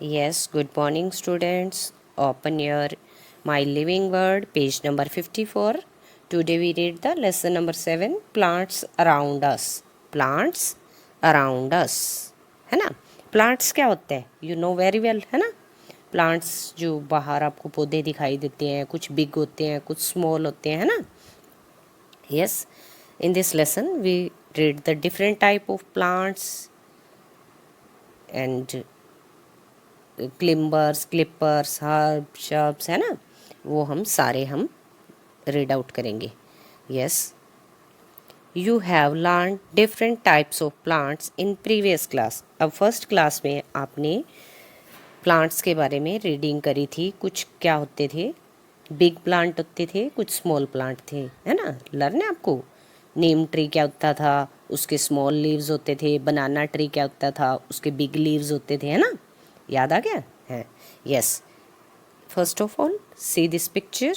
Yes, good morning, students. Open your My Living Word, page number 54. Today we read the lesson number 7, Plants Around Us. Plants around us. है ना? Plants क्या होते हैं? You know very well, है ना? Plants जो बाहर आपको पौधे दिखाई देते हैं, कुछ big होते हैं, कुछ small होते हैं, है ना? Yes, in this lesson we read the different type of plants and climbers creepers herb shrubs है ना, वो हम सारे हम रीड आउट करेंगे. Yes, you have learn different types of plants in previous class. अब फर्स्ट क्लास में आपने प्लांट्स के बारे में रीडिंग करी थी. कुछ क्या होते थे, बिग प्लांट होते थे, कुछ स्मॉल प्लांट थे, है ना. लर्न है आपको. नीम ट्री क्या होता था, उसके स्मॉल लीव्स होते थे. बनाना ट्री क्या होता था, उसके बिग लीव्स होते थे, है ना. याद आ गया है. Yes, first of all see this picture.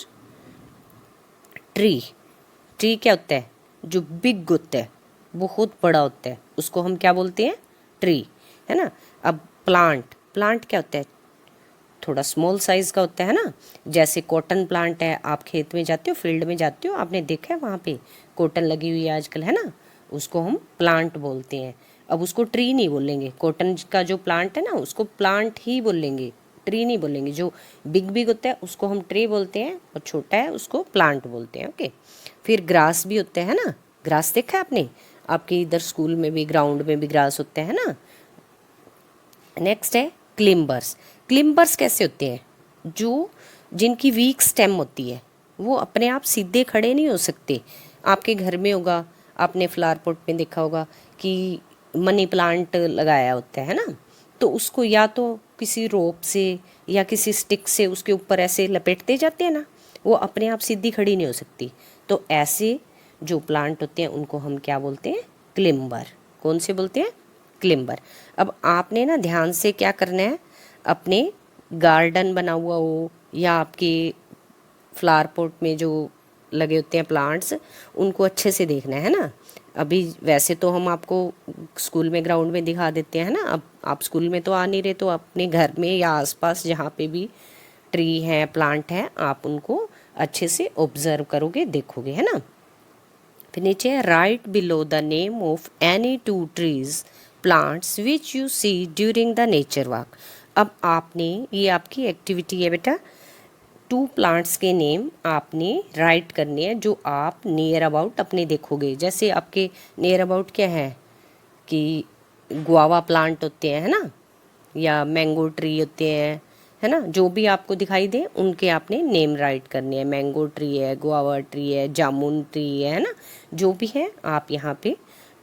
Tree. Tree क्या होता है, जो बिग होता है, बहुत बड़ा होता है, उसको हम क्या बोलते हैं, ट्री, है ना. अब प्लांट. प्लांट क्या होता है, थोड़ा स्मॉल साइज का होता है ना. जैसे कॉटन प्लांट है, आप खेत में जाते हो, फील्ड में जाते हो, आपने देखा है वहाँ पे कॉटन लगी हुई है आजकल, है ना. उसको हम प्लांट बोलते हैं. अब उसको ट्री नहीं बोलेंगे. कॉटन का जो प्लांट है ना, उसको प्लांट ही बोलेंगे, ट्री नहीं बोलेंगे. जो बिग बिग होता है उसको हम ट्री बोलते हैं, और छोटा है उसको प्लांट बोलते हैं. ओके. फिर ग्रास भी होता है ना. ग्रास देखा है आपने, आपके इधर स्कूल में भी, ग्राउंड में भी ग्रास होते हैं ना. नेक्स्ट है क्लिम्बर्स. क्लिम्बर्स कैसे होते हैं, जो जिनकी वीक स्टेम होती है, वो अपने आप सीधे खड़े नहीं हो सकते. आपके घर में होगा, आपने फ्लावर पॉट में देखा होगा कि मनी प्लांट लगाया होता है ना, तो उसको या तो किसी रोप से या किसी स्टिक से उसके ऊपर ऐसे लपेटते जाते हैं ना, वो अपने आप सीधी खड़ी नहीं हो सकती. तो ऐसे जो प्लांट होते हैं उनको हम क्या बोलते हैं, क्लिम्बर. कौन से बोलते हैं, क्लिम्बर. अब आपने ना ध्यान से क्या करना है, अपने गार्डन बना हुआ हो या आपके फ्लावर पॉट में जो लगे होते हैं प्लांट्स, उनको अच्छे से देखना है ना. अभी वैसे तो हम आपको स्कूल में ग्राउंड में दिखा देते हैं ना. अब आप स्कूल में तो आ नहीं रहे, तो अपने घर में या आसपास जहाँ पे भी ट्री हैं, प्लांट हैं, आप उनको अच्छे से ऑब्जर्व करोगे, देखोगे, है ना. फिर नीचे है write below the name of any two trees plants which you see during the nature walk. अब आपने, ये आपकी एक्टिविटी है बेटा, टू प्लांट्स के नेम आपने राइट करने हैं जो आप नियर अबाउट अपने देखोगे. जैसे आपके नियर अबाउट क्या है कि गुआवा प्लांट होते हैं, है ना, या मैंगो ट्री होते हैं, है ना. जो भी आपको दिखाई दे उनके आपने नेम राइट करने हैं. मैंगो ट्री है, गुआवा ट्री है, जामुन ट्री है ना. जो भी है आप यहाँ पे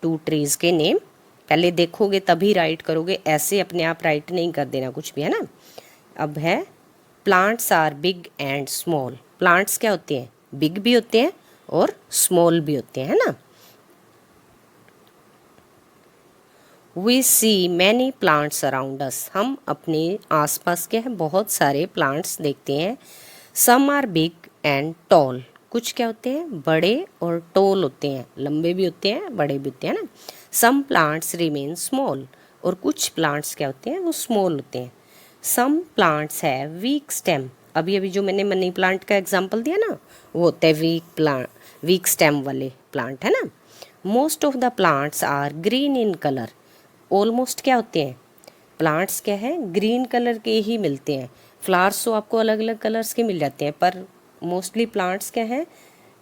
टू ट्रीज़ के नेम पहले देखोगे तभी राइट करोगे. ऐसे अपने आप राइट नहीं कर देना कुछ भी, है ना. अब है plants are big and small. Plants क्या होते हैं, बिग भी होते हैं और स्मॉल भी होते हैं, है ना. We see many plants around us. हम अपने आसपास के हैं बहुत सारे प्लांट्स देखते हैं. Some are big and tall. कुछ क्या होते हैं, बड़े और टॉल होते हैं, लंबे भी होते हैं, बड़े भी होते हैं ना. Some plants remain small. और कुछ प्लांट्स क्या होते हैं, वो स्मॉल होते हैं. सम प्लांट्स है वीक स्टेम. अभी अभी जो मैंने मनी प्लांट का एग्जांपल दिया ना, वो होते हैं वीक स्टेम वाले प्लांट, है ना. Most of the plants are green in colour. Almost क्या होते हैं, प्लांट्स क्या है, ग्रीन कलर के ही मिलते हैं. फ्लावर्स तो आपको अलग अलग कलर्स के मिल जाते हैं, पर मोस्टली प्लांट्स क्या है,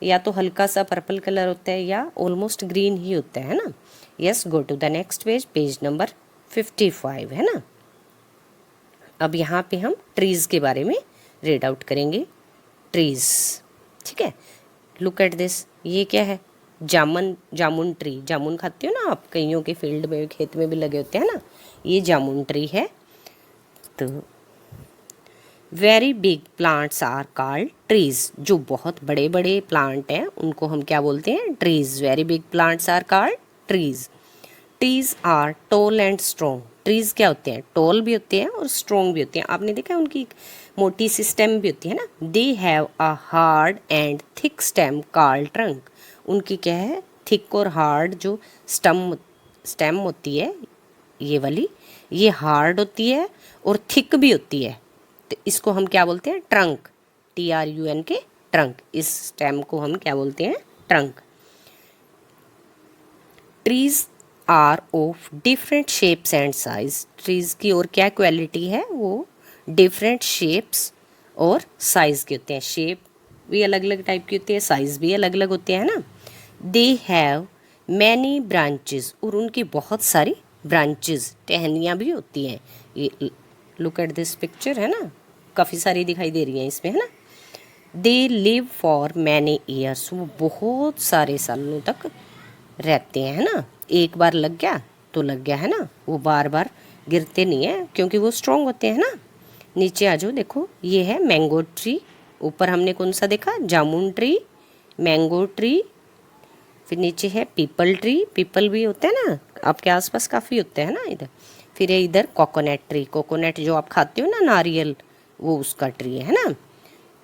या तो हल्का सा पर्पल कलर होता है या ऑलमोस्ट ग्रीन ही होता है ना. Yes, go to the next page, page number 55, है ना. अब यहाँ पे हम ट्रीज़ के बारे में रीड आउट करेंगे. ट्रीज़, ठीक है. Look at this. ये क्या है, जामुन ट्री. जामुन खाते हो ना आप, कईयों के फील्ड में, खेत में भी लगे होते हैं ना. ये जामुन ट्री है. तो very big plants are called trees. जो बहुत बड़े बड़े प्लांट हैं उनको हम क्या बोलते हैं, trees. Very big plants are called trees. Trees are tall and strong. Trees क्या होते हैं, टॉल भी होते हैं और स्ट्रॉन्ग भी होते हैं. आपने देखा है उनकी मोटी सी स्टेम भी होती है ना. They have a hard and thick stem called trunk. उनकी क्या है, थिक और हार्ड जो स्टेम होती है, ये वाली, ये हार्ड होती है और थिक भी होती है, तो इसको हम क्या बोलते हैं? ट्रंक। TRUNK, trunk. इस स्टेम को हम क्या बोलते हैं? Trunk. Trees are of different shapes and size. Trees की और क्या क्वालिटी है? वो डिफरेंट शेप्स और साइज के होते हैं। शेप भी अलग अलग टाइप की होती है, साइज भी अलग अलग होते हैं ना। दे हैव मैनी ब्रांचेस, और उनकी बहुत सारी ब्रांचेस, टहनियाँ भी होती हैं। ये लुक एट दिस पिक्चर, है ना, काफ़ी सारी दिखाई दे रही हैं इसमें, है ना। They live for many years, वो बहुत सारे सालों तक रहते हैं, है ना। एक बार लग गया तो लग गया, है ना, वो बार बार गिरते नहीं हैं क्योंकि वो स्ट्रॉन्ग होते हैं ना। नीचे आ जाओ, देखो ये है मैंगो ट्री। ऊपर हमने कौन सा देखा? जामुन ट्री, मैंगो ट्री। फिर नीचे है पीपल ट्री, पीपल भी होते हैं ना, आपके आसपास काफ़ी होते हैं ना इधर। फिर है इधर कोकोनट ट्री, कोकोनट जो आप खाते हो ना, नारियल, वो उसका ट्री है ना।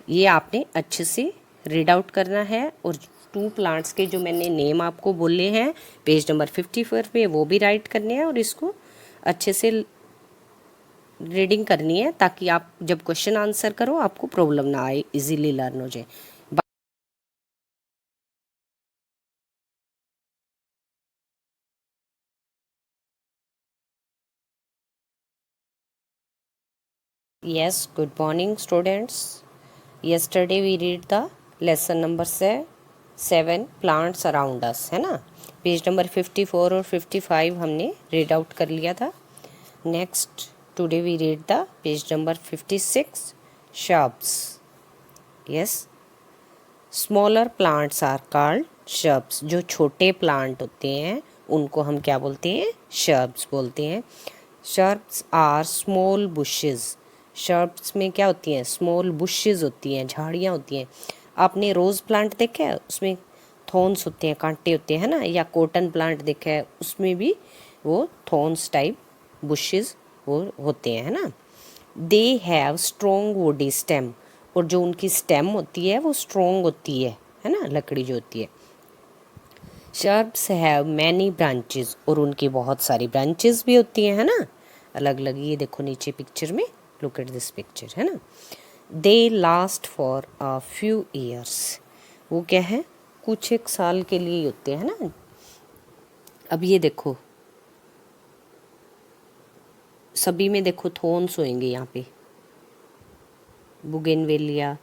ये आपने अच्छे से रीड आउट करना है, और 2 प्लांट्स के जो मैंने नेम आपको बोले हैं पेज नंबर 54 पे, वो भी राइट करने हैं, और इसको अच्छे से रीडिंग करनी है ताकि आप जब क्वेश्चन आंसर करो आपको प्रॉब्लम ना आए, इजीली लर्न हो जाए। Yes, good morning students. Yesterday we read the lesson number 7 plants around us, है ना। पेज नंबर 54 और 55 हमने रीड आउट कर लिया था। Next today we read the page number 56 shrubs. Yes, smaller plants are called shrubs. जो छोटे plant होते हैं उनको हम क्या बोलते हैं? shrubs बोलते हैं। shrubs are small bushes. shrubs में क्या होती हैं? स्मॉल बुशेस होती हैं, झाड़ियाँ होती हैं। आपने रोज़ प्लांट देखा है, उसमें थॉर्न्स होते हैं, कांटे होते हैं ना। या कॉटन प्लांट देखा है, उसमें भी वो थॉर्न्स टाइप बुशेस वो होते हैं, है ना। They have strong woody stem, और जो उनकी स्टेम होती है वो स्ट्रॉन्ग होती है ना, लकड़ी जो होती है। शर्ब्स हैव मैनी ब्रांचेस, और उनकी बहुत सारी ब्रांचेस भी होती हैं, है ना, अलग अलग। ये देखो नीचे पिक्चर में, लुक एट दिस पिक्चर, है ना। They last for a few years, वो क्या है? कुछ एक साल के लिए होते हैं ना। अब ये देखो, सभी में देखो थॉर्न्स होंगे यहाँ पे। बुगेनवेलिया,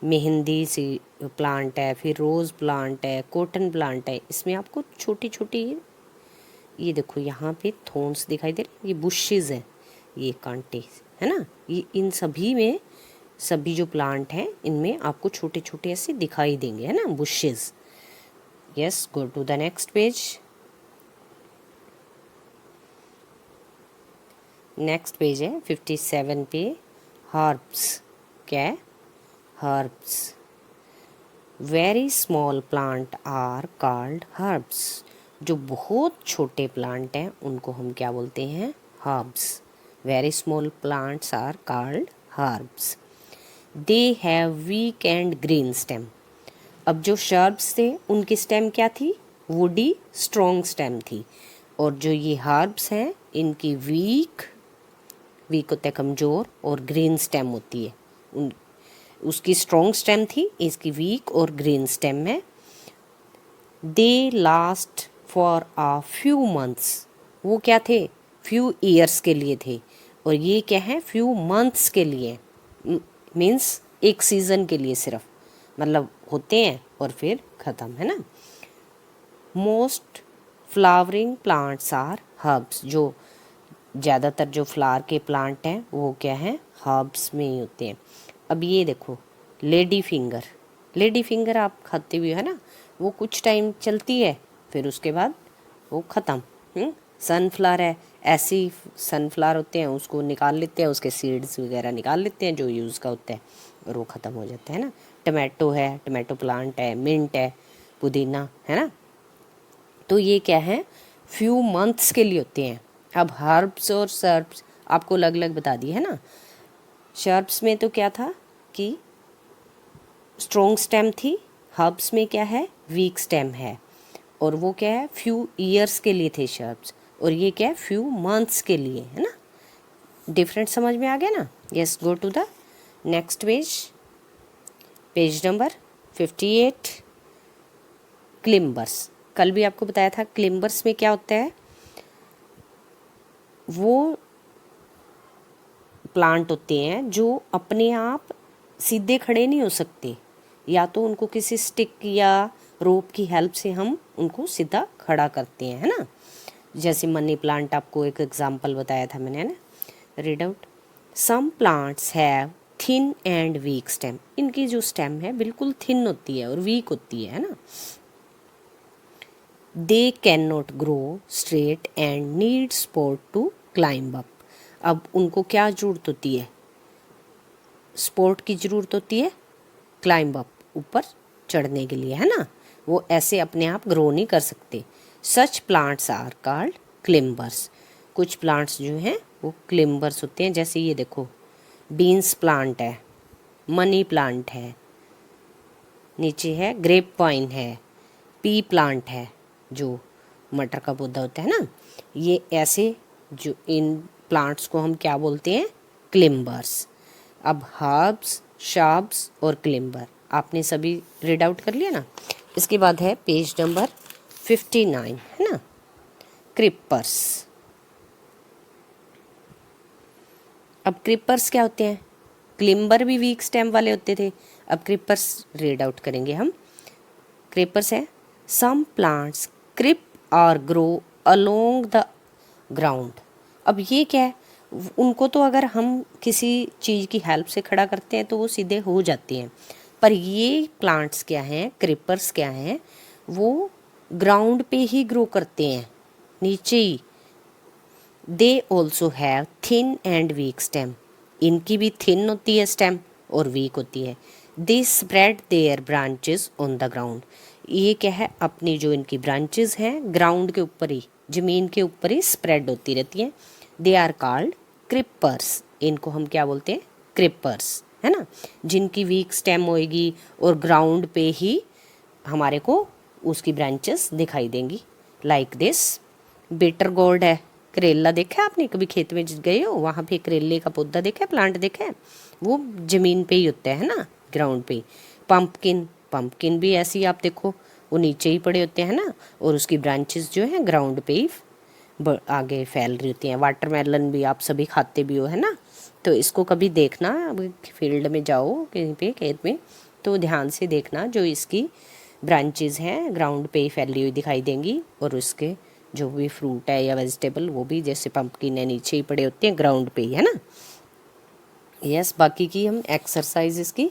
मेहंदी सी प्लांट है, फिर रोज़ प्लांट है, कॉटन प्लांट है, इसमें आपको छोटी छोटी, ये देखो यहाँ पे थॉर्न्स दिखाई दे रहे, ये बुशेस हैं, ये कांटे, है ना। ये इन सभी में, सभी जो प्लांट हैं इनमें आपको छोटे छोटे ऐसे दिखाई देंगे, है ना, bushes. Yes, go to the next page. Next page है 57 पे। हर्ब्स, क्या है? Herbs. Very small plant are called herbs, जो बहुत छोटे प्लांट हैं उनको हम क्या बोलते हैं? Herbs. Very small plants are called herbs. They have weak and green stem. अब जो शर्ब्स थे उनकी स्टेम क्या थी? वुडी स्ट्रॉन्ग स्टेम थी। और जो ये हर्ब्स हैं इनकी वीक होता है कमज़ोर, और ग्रीन स्टेम होती है। उसकी स्ट्रॉन्ग स्टेम थी, इसकी वीक और ग्रीन स्टेम है। They last for a few months, वो क्या थे? फ्यू ईयर्स के लिए थे। और ये क्या है? फ्यू मंथ्स के लिए, मीन्स एक सीज़न के लिए सिर्फ, मतलब होते हैं और फिर ख़त्म, है ना। Most flowering plants are herbs, जो ज़्यादातर जो फ्लावर के प्लांट हैं वो क्या हैं? हर्ब्स में ही होते हैं। अब ये देखो, लेडी फिंगर, लेडी फिंगर आप खाते हुए, है ना, वो कुछ टाइम चलती है फिर उसके बाद वो ख़त्म। सनफ्लावर है, ऐसे ही सनफ्लावर होते हैं, उसको निकाल लेते हैं, उसके सीड्स वगैरह निकाल लेते हैं जो यूज़ का होता है, और वो ख़त्म हो जाता है ना। टमाटो है, टमाटो प्लांट है, मिंट है, पुदीना, है ना। तो ये क्या है? फ्यू मंथ्स के लिए होते हैं। अब हर्ब्स और सर्ब्स आपको अलग अलग बता दिए, है ना। शर्ब्स में तो क्या था कि स्ट्रॉन्ग स्टेम थी, हर्ब्स में क्या है? वीक स्टेम है, और वो क्या है? फ्यू ईयर्स के लिए थे शर्ब्स। और ये क्या है, फ्यू मंथ्स के लिए, है ना। डिफरेंट समझ में आ गया ना। Yes, go to the next page, page number 58, climbers. कल भी आपको बताया था क्लिम्बर्स में क्या होता है, वो प्लांट होते हैं जो अपने आप सीधे खड़े नहीं हो सकते, या तो उनको किसी स्टिक या रोप की हेल्प से हम उनको सीधा खड़ा करते हैं, है ना। जैसे मनी प्लांट, आपको एक एग्जांपल बताया था मैंने, है ना। Read out, some plants have thin and weak stem. इनकी जो स्टेम है बिल्कुल थिन होती है और वीक होती है ना। They can not grow straight and need support to climb up. अब उनको क्या ज़रूरत होती है, सपोर्ट की ज़रूरत होती है क्लाइंब अप, ऊपर चढ़ने के लिए, है ना। वो ऐसे अपने आप ग्रो नहीं कर सकते। Such plants are called climbers. कुछ प्लांट्स जो हैं वो क्लिम्बर्स होते हैं, जैसे ये देखो, बीन्स प्लांट है, मनी प्लांट है, नीचे है ग्रेप वाइन है, पी प्लांट है जो मटर का पौधा होता है ना। ये ऐसे जो इन प्लांट्स को हम क्या बोलते हैं, क्लिम्बर्स। अब हर्ब्स, श्रब्स और क्लिम्बर आपने सभी रीड आउट कर लिया ना। इसके बाद है पेज नंबर 59, है ना, क्रीपर्स। अब क्रीपर्स क्या होते हैं, क्लिम्बर भी वीक स्टेम वाले होते थे, अब क्रीपर्स रीड आउट करेंगे हम। क्रीपर्स है, सम प्लांट्स क्रिप और ग्रो अलोंग द ग्राउंड। अब ये क्या है, उनको तो अगर हम किसी चीज़ की हेल्प से खड़ा करते हैं तो वो सीधे हो जाते हैं, पर ये प्लांट्स क्या हैं, क्रीपर्स क्या हैं, वो ग्राउंड पे ही ग्रो करते हैं, नीचे ही। They also have thin and weak stem. इनकी भी थिन होती है स्टेम और वीक होती है। They spread their branches on the ground. ये क्या है, अपनी जो इनकी ब्रांचेस हैं ग्राउंड के ऊपर ही, ज़मीन के ऊपर ही स्प्रेड होती रहती हैं। They are called creepers. इनको हम क्या बोलते हैं, क्रिपर्स, है ना। जिनकी वीक स्टेम होएगी और ग्राउंड पे ही हमारे को उसकी ब्रांचेस दिखाई देंगी, लाइक दिस। बिटर गोर्ड है, करेला देखा है आपने, कभी खेत में गए हो, वहाँ पे करेले का पौधा देखा है, प्लांट देखा है, वो ज़मीन पे ही होता है ना, ग्राउंड पे। पंपकिन, पंपकिन भी ऐसे ही आप देखो, वो नीचे ही पड़े होते हैं ना, और उसकी ब्रांचेस जो हैं ग्राउंड पे ही आगे फैल रही होती हैं। वाटरमेलन भी आप सभी खाते भी हो, है ना। तो इसको कभी देखना, अब फील्ड में जाओ कहीं पे खेत में, तो ध्यान से देखना, जो इसकी ब्रांचेस हैं ग्राउंड पे ही फैली हुई दिखाई देंगी, और उसके जो भी फ्रूट है या वेजिटेबल वो भी जैसे पंपकिन है नीचे ही पड़े होते हैं ग्राउंड पे ही, है ना। यस, बाकी की हम एक्सरसाइज इसकी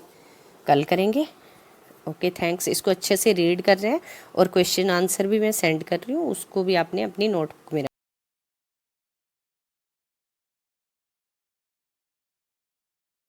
कल करेंगे। Okay, thanks. इसको अच्छे से रीड कर रहे हैं और क्वेश्चन आंसर भी मैं सेंड कर रही हूँ, उसको भी आपने अपनी नोटबुक में